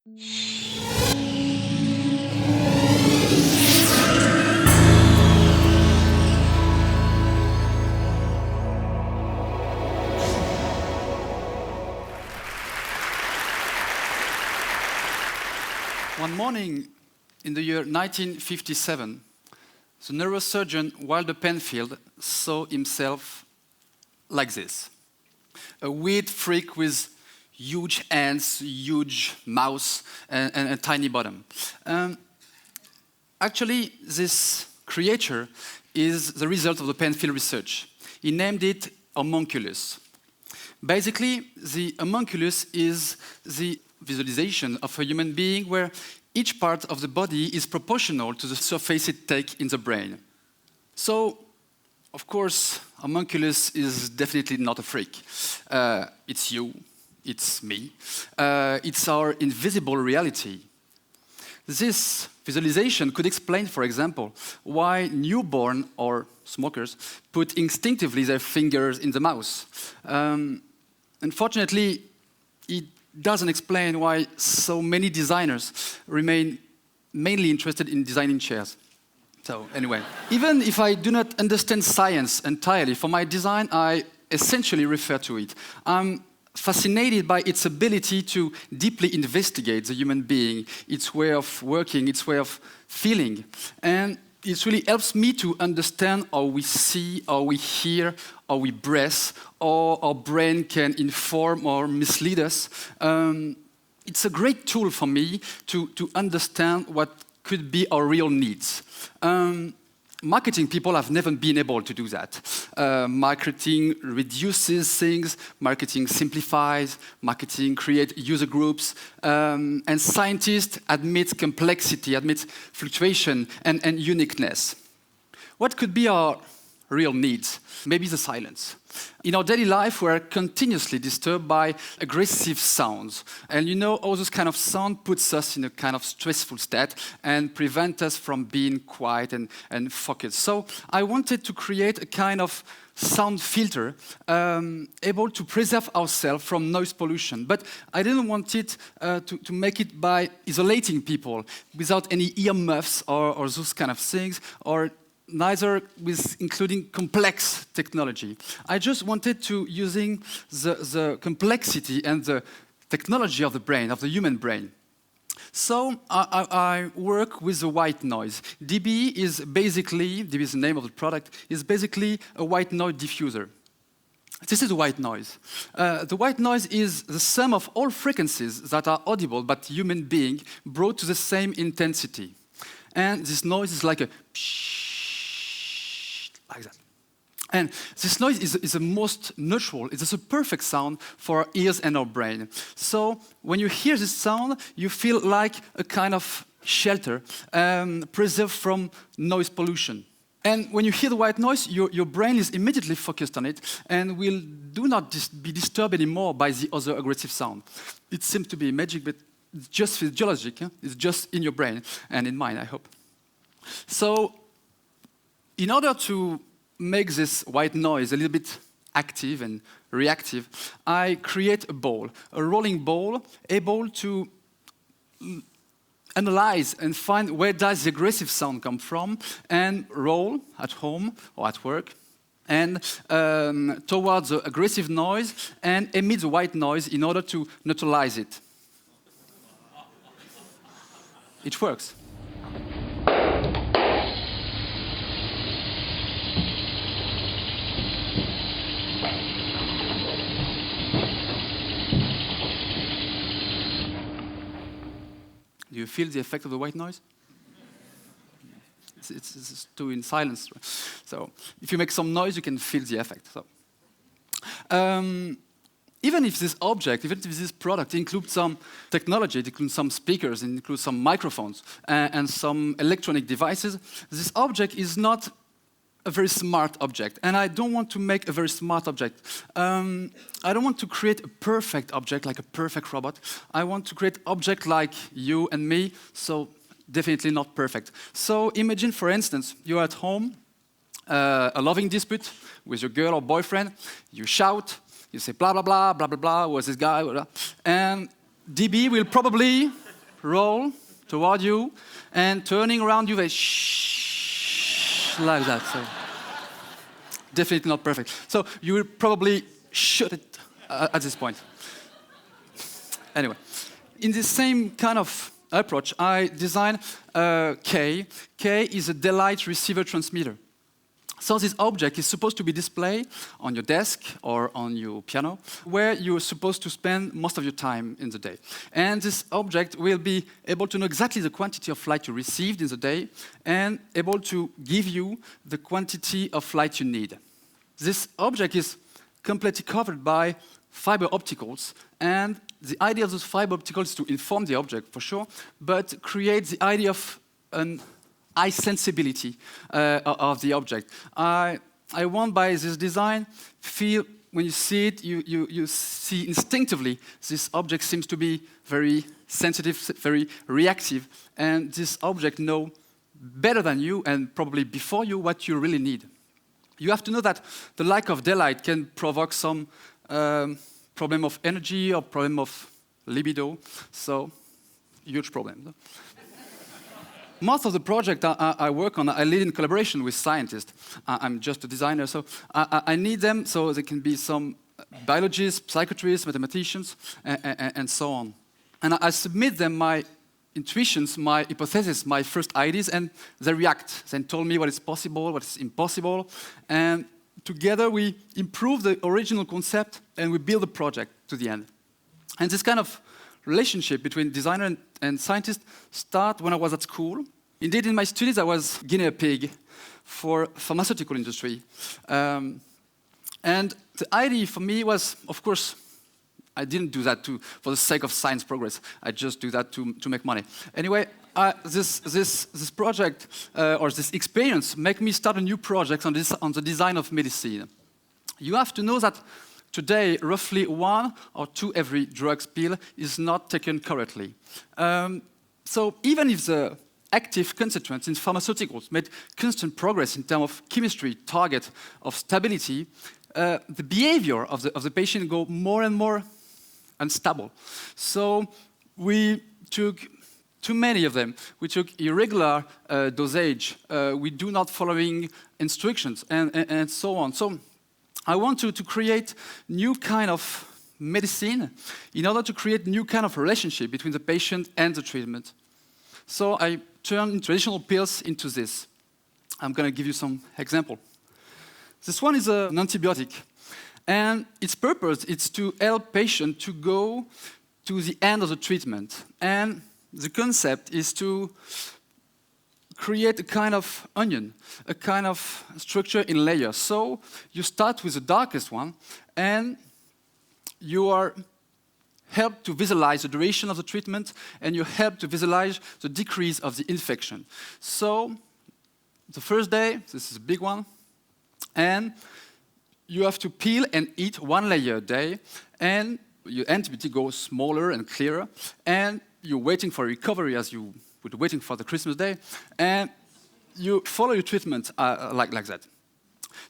One morning in the year 1957, the neurosurgeon Walter Penfield saw himself like this. A weird freak with huge hands, huge mouth, and a tiny bottom. Actually, this creature is the result of the Penfield research. He named it homunculus. Basically, the homunculus is the visualization of a human being where each part of the body is proportional to the surface it takes in the brain. So, of course, homunculus is definitely not a freak. It's you, it's me, it's our invisible reality. This visualization could explain, for example, why newborn or smokers put instinctively their fingers in the mouth. Unfortunately, it doesn't explain why so many designers remain mainly interested in designing chairs. So anyway, even if I do not understand science entirely, for my design I essentially refer to it. I'm fascinated by its ability to deeply investigate the human being, its way of working, its way of feeling. And it really helps me to understand how we see, how we hear, how we breathe, how our brain can inform or mislead us. It's a great tool for me to understand what could be our real needs. Marketing people have never been able to do that. Marketing reduces things, marketing simplifies, marketing creates user groups, and scientists admit complexity, admit fluctuation and uniqueness. What could be our real needs? Maybe the silence. In our daily life, we're continuously disturbed by aggressive sounds. And you know, all those kind of sound puts us in a kind of stressful state and prevent us from being quiet and focused. So I wanted to create a kind of sound filter able to preserve ourselves from noise pollution. But I didn't want it to make it by isolating people without any earmuffs or those kind of things, or neither with including complex technology. I just wanted to using the complexity and the technology of the brain, of the human brain. So I work with the white noise. DB is the name of the product, is basically a white noise diffuser. This is white noise. The white noise is the sum of all frequencies that are audible by human being brought to the same intensity. And this noise is like a like that. And this noise is the most neutral, it's a perfect sound for our ears and our brain. So when you hear this sound, you feel like a kind of shelter, preserved from noise pollution. And when you hear the white noise, your brain is immediately focused on it and will do not be disturbed anymore by the other aggressive sound. It seems to be magic, but it's just physiologic. It's just in your brain and in mine, I hope. So in order to make this white noise a little bit active and reactive, I create a ball, a rolling ball, able to analyze and find where does the aggressive sound come from and roll at home or at work and towards the aggressive noise and emit the white noise in order to neutralize it. It works. Do you feel the effect of the white noise? It's too in silence. So if you make some noise, you can feel the effect. So, even if this object, even if this product includes some technology, it includes some speakers, it includes some microphones and some electronic devices, this object is not a very smart object. And I don't want to make a very smart object. I don't want to create a perfect object, like a perfect robot. I want to create object like you and me, so definitely not perfect. So imagine, for instance, you're at home, a loving dispute with your girl or boyfriend, you shout, you say blah, blah, blah, blah, blah, blah, who was this guy, blah, blah. And DB will probably roll toward you, and turning around you, they shh, like that. So definitely not perfect. So you will probably shoot it at this point. Anyway, in the same kind of approach, I designed K. K is a daylight receiver transmitter. So this object is supposed to be displayed on your desk or on your piano, where you're supposed to spend most of your time in the day. And this object will be able to know exactly the quantity of light you received in the day and able to give you the quantity of light you need. This object is completely covered by fiber opticals, and the idea of those fiber opticals is to inform the object, for sure, but create the idea of an eye sensibility of the object. I want by this design, feel when you see it, you see instinctively this object seems to be very sensitive, very reactive, and this object knows better than you and probably before you what you really need. You have to know that the lack of daylight can provoke some problem of energy or problem of libido, so huge problem. Most of the project I work on, I lead in collaboration with scientists. I'm just a designer, so I need them so there can be some biologists, psychiatrists, mathematicians, and so on. And I submit them my intuitions, my hypotheses, my first ideas, and they react. They tell me what is possible, what is impossible, and together we improve the original concept and we build the project to the end. And this kind of relationship between designer and scientist start when I was at school. Indeed, in my studies, I was guinea pig for pharmaceutical industry. And the idea for me was, of course, I didn't do that for the sake of science progress. I just do that to make money. Anyway, this project or this experience make me start a new project on the design of medicine. You have to know that today, roughly 1 or 2 every drugs pill is not taken correctly. So even if the active constituents in pharmaceuticals made constant progress in terms of chemistry, target, of stability, the behavior of the patient go more and more unstable. So we took too many of them. We took irregular dosage. We do not following instructions and so on. So I want to create new kind of medicine in order to create new kind of relationship between the patient and the treatment. So I turned traditional pills into this. I'm going to give you some example. This one is an antibiotic, and its purpose is to help patient to go to the end of the treatment. And the concept is to create a kind of onion, a kind of structure in layers. So you start with the darkest one, and you are helped to visualize the duration of the treatment, and you help to visualize the decrease of the infection. So the first day, this is a big one, and you have to peel and eat 1 layer a day, and your antibiotic goes smaller and clearer, and you're waiting for recovery as you would waiting for the Christmas day, and you follow your treatment like that.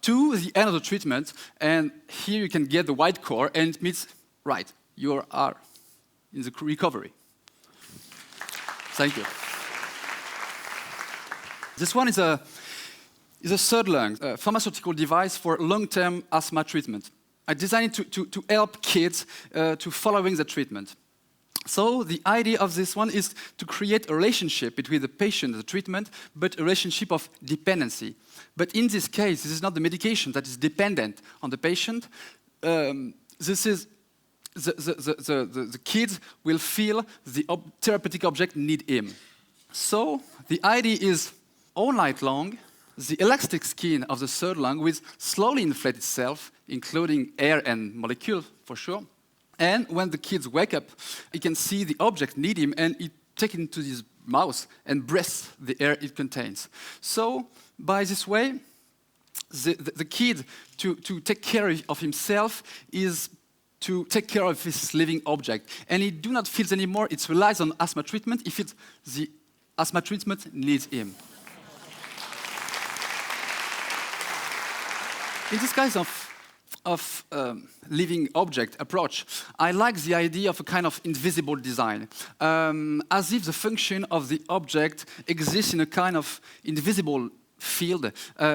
To the end of the treatment, and here you can get the white core, and it means, right, you are in the recovery. Thank you. This one is a third lung, a pharmaceutical device for long-term asthma treatment. I designed it to help kids to following the treatment. So the idea of this one is to create a relationship between the patient and the treatment, but a relationship of dependency. But in this case, this is not the medication that is dependent on the patient. This is the kids will feel the therapeutic object need him. So the idea is all night long, the elastic skin of the third lung will slowly inflate itself, including air and molecule for sure. And when the kids wake up, he can see the object need him, and he take it into his mouth and breathe the air it contains. So by this way, the kid to take care of himself is to take care of his living object. And he do not feel anymore, it relies on asthma treatment if the asthma treatment needs him. In this kind of living object approach, I like the idea of a kind of invisible design, as if the function of the object exists in a kind of invisible field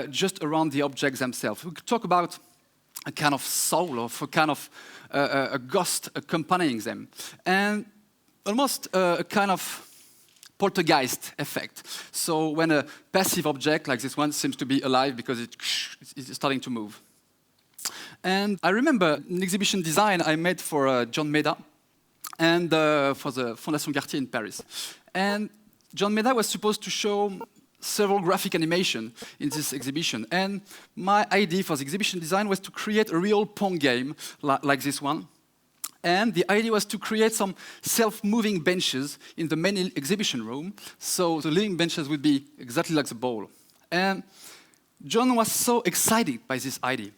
just around the objects themselves. We could talk about a kind of soul, of a kind of a ghost accompanying them, and almost a kind of poltergeist effect. So when a passive object like this one seems to be alive because it's starting to move. And I remember an exhibition design I made for John Meda and for the Fondation Gartier in Paris. And John Meda was supposed to show several graphic animation in this exhibition. And my idea for the exhibition design was to create a real Pong game like this one. And the idea was to create some self-moving benches in the main exhibition room, so the living benches would be exactly like the ball. And John was so excited by this idea.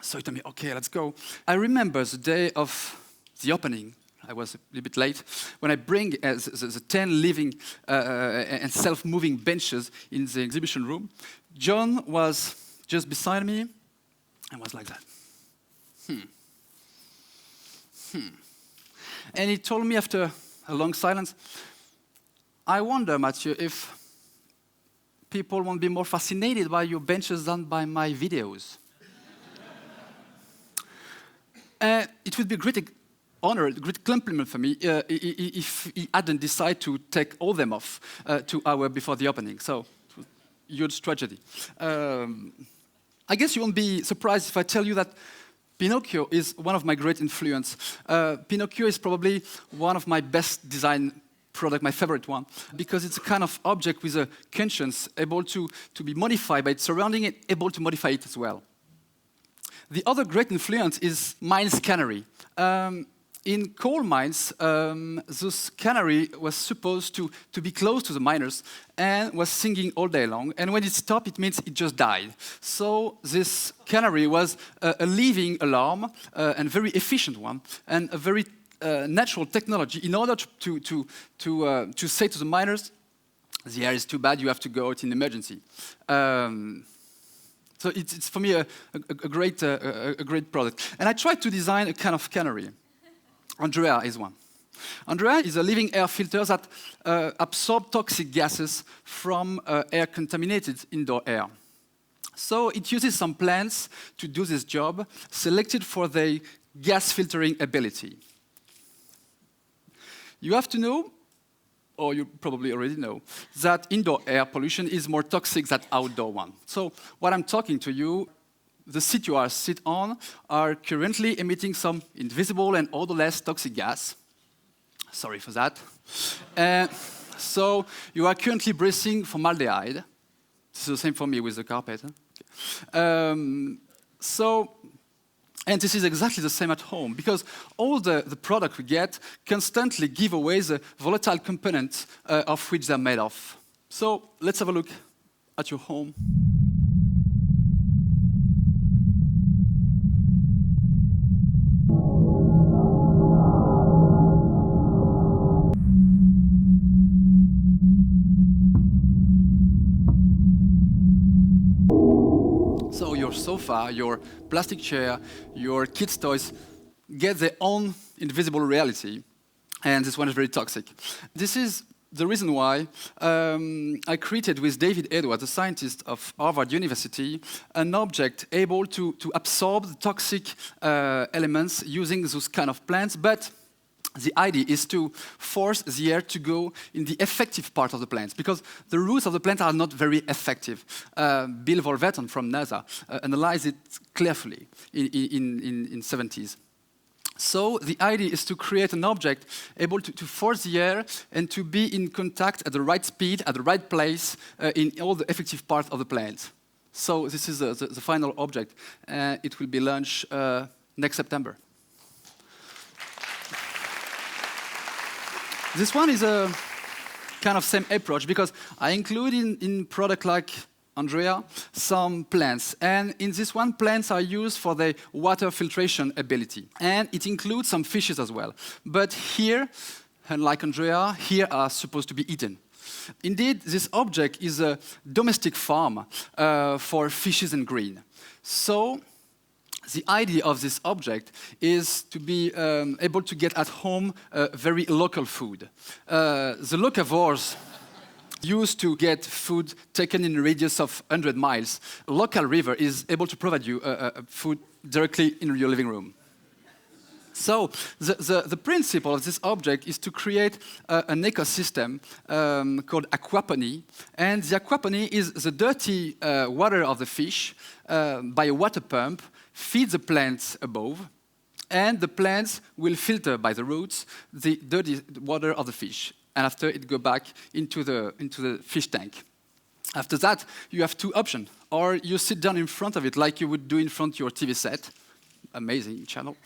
So he told me, okay, let's go. I remember the day of the opening. I was a little bit late. When I bring the 10 living and self-moving benches in the exhibition room, John was just beside me and was like that. And he told me after a long silence, I wonder, Mathieu, if people won't be more fascinated by your benches than by my videos. It would be a great honor, a great compliment for me if he hadn't decided to take all them off 2 hours before the opening. So, huge tragedy. I guess you won't be surprised if I tell you that Pinocchio is one of my great influence. Pinocchio is probably one of my best design product, my favorite one, because it's a kind of object with a conscience, able to be modified by its surrounding and able to modify it as well. The other great influence is mines cannery. In coal mines, this cannery was supposed to be close to the miners and was singing all day long. And when it stopped, it means it just died. So this cannery was a living alarm, and very efficient one, and a very natural technology in order to say to the miners, the air is too bad, you have to go out in emergency. So it's for me a great product. And I tried to design a kind of cannery. Andrea is one. Andrea is a living air filter that absorbs toxic gases from air-contaminated indoor air. So it uses some plants to do this job, selected for their gas filtering ability. You have to know, or you probably already know, that indoor air pollution is more toxic than outdoor one. So what I'm talking to you, the seat you sit on are currently emitting some invisible and odorless toxic gas. Sorry for that. So you are currently breathing formaldehyde. This is the same for me with the carpet. Huh? And this is exactly the same at home, because all the product we get constantly give away the volatile component of which they're made of. So let's have a look at your home. So your sofa, your plastic chair, your kids' toys get their own invisible reality, and this one is very toxic. This is the reason why I created with David Edwards, a scientist of Harvard University, an object able to absorb the toxic elements using those kind of plants, but the idea is to force the air to go in the effective part of the plants, because the roots of the plant are not very effective. Bill Volveton from NASA analyzed it carefully in 70s. So the idea is to create an object able to force the air and to be in contact at the right speed, at the right place, in all the effective parts of the plant. So this is the final object. It will be launched next September. This one is a kind of same approach, because I include in product like Andrea some plants. And in this one, plants are used for their water filtration ability. And it includes some fishes as well. But here, unlike Andrea, here are supposed to be eaten. Indeed, this object is a domestic farm for fishes and green. So The idea of this object is to be able to get at home very local food. The locavores used to get food taken in a radius of 100 miles. A local river is able to provide you food directly in your living room. So the principle of this object is to create an ecosystem called aquapony. And the aquapony is the dirty water of the fish by a water pump, feed the plants above, and the plants will filter by the roots the dirty water of the fish. And after it go back into the fish tank. After that, you have two options. Or you sit down in front of it like you would do in front of your TV set. Amazing channel.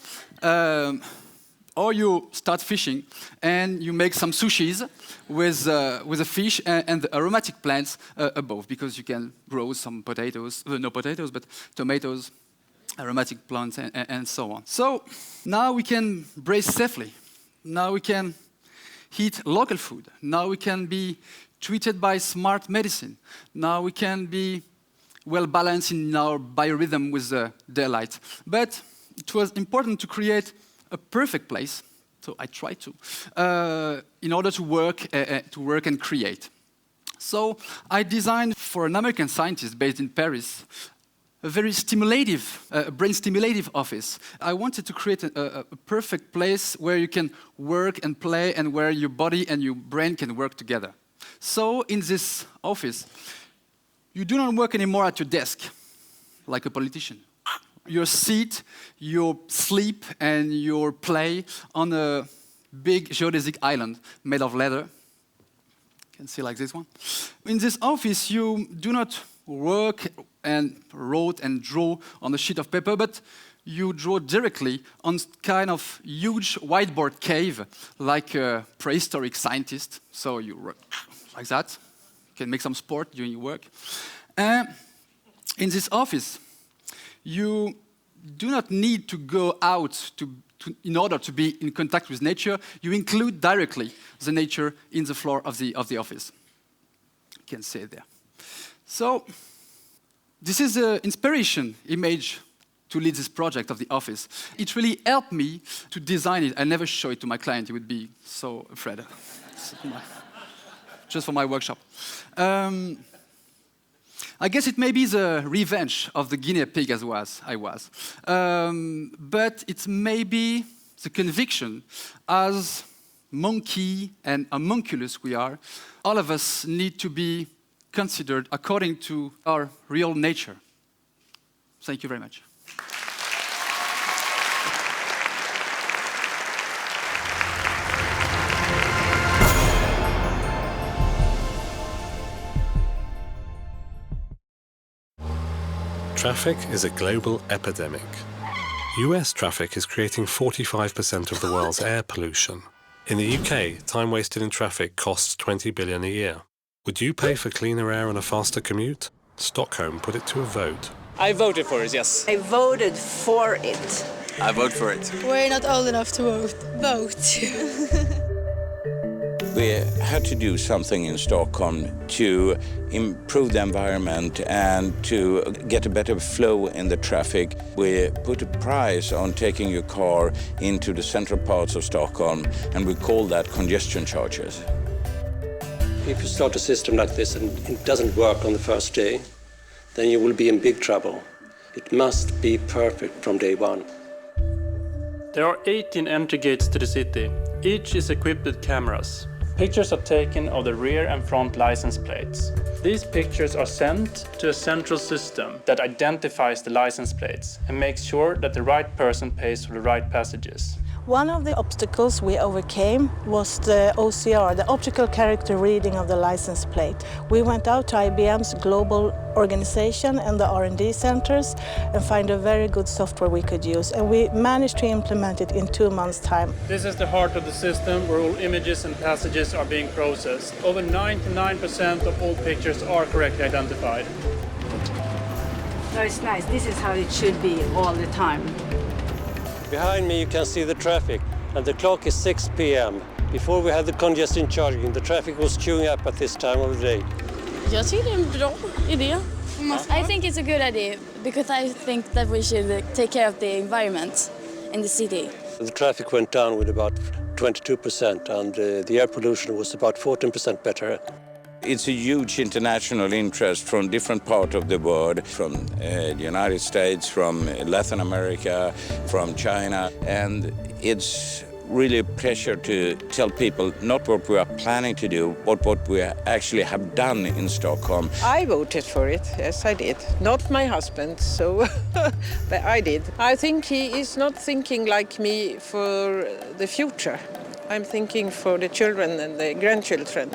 Or you start fishing and you make some sushis with a fish and the aromatic plants above, because you can grow some potatoes, no potatoes, but tomatoes, aromatic plants, and so on. So now we can braise safely. Now we can eat local food. Now we can be treated by smart medicine. Now we can be well balanced in our biorhythm with daylight. But it was important to create a perfect place, so I tried to, in order to work and create. So I designed for an American scientist based in Paris a very stimulative, brain stimulative office. I wanted to create a perfect place where you can work and play and where your body and your brain can work together. So in this office, you do not work anymore at your desk like a politician. You sit, you sleep, and you play on a big geodesic island made of leather. You can see like this one. In this office, you do not work and write and draw on a sheet of paper, but you draw directly on kind of huge whiteboard cave, like a prehistoric scientist. So you work like that. You can make some sport during your work. In this office, you do not need to go out in order to be in contact with nature. You include directly the nature in the floor of the office. You can see it there. So this is the inspiration image to lead this project of the office. It really helped me to design it. I never show it to my client. He would be so afraid. Just for my workshop. I guess it may be the revenge of the guinea pig I was. But it's maybe the conviction, as monkey and homunculus we are, all of us need to be considered according to our real nature. Thank you very much. Traffic is a global epidemic. US traffic is creating 45% of the world's air pollution. In the UK, time wasted in traffic costs 20 billion a year. Would you pay for cleaner air and a faster commute? Stockholm put it to a vote. I voted for it, yes. I voted for it. I vote for it. We're not old enough to vote. We had to do something in Stockholm to improve the environment and to get a better flow in the traffic. We put a price on taking your car into the central parts of Stockholm, and we call that congestion charges. If you start a system like this and it doesn't work on the first day, then you will be in big trouble. It must be perfect from day one. There are 18 entry gates to the city. Each is equipped with cameras. Pictures are taken of the rear and front license plates. These pictures are sent to a central system that identifies the license plates and makes sure that the right person pays for the right passages. One of the obstacles we overcame was the OCR, the optical character reading of the license plate. We went out to IBM's global organization and the R&D centers and find a very good software we could use, and we managed to implement it in 2 months' time. This is the heart of the system where all images and passages are being processed. Over 99% of all pictures are correctly identified. No, it's nice. This is how it should be all the time. Behind me you can see the traffic, and the clock is 6 p.m. Before we had the congestion charging, the traffic was queuing up at this time of the day. Jag tycker det är en bra idé. I think it's a good idea because I think that we should take care of the environment in the city. The traffic went down with about 22% and the air pollution was about 14% better. It's a huge international interest from different parts of the world, from the United States, from Latin America, from China, and it's really a pleasure to tell people not what we are planning to do, but what we actually have done in Stockholm. I voted for it, yes I did. Not my husband, so but I did. I think he is not thinking like me for the future. I'm thinking for the children and the grandchildren.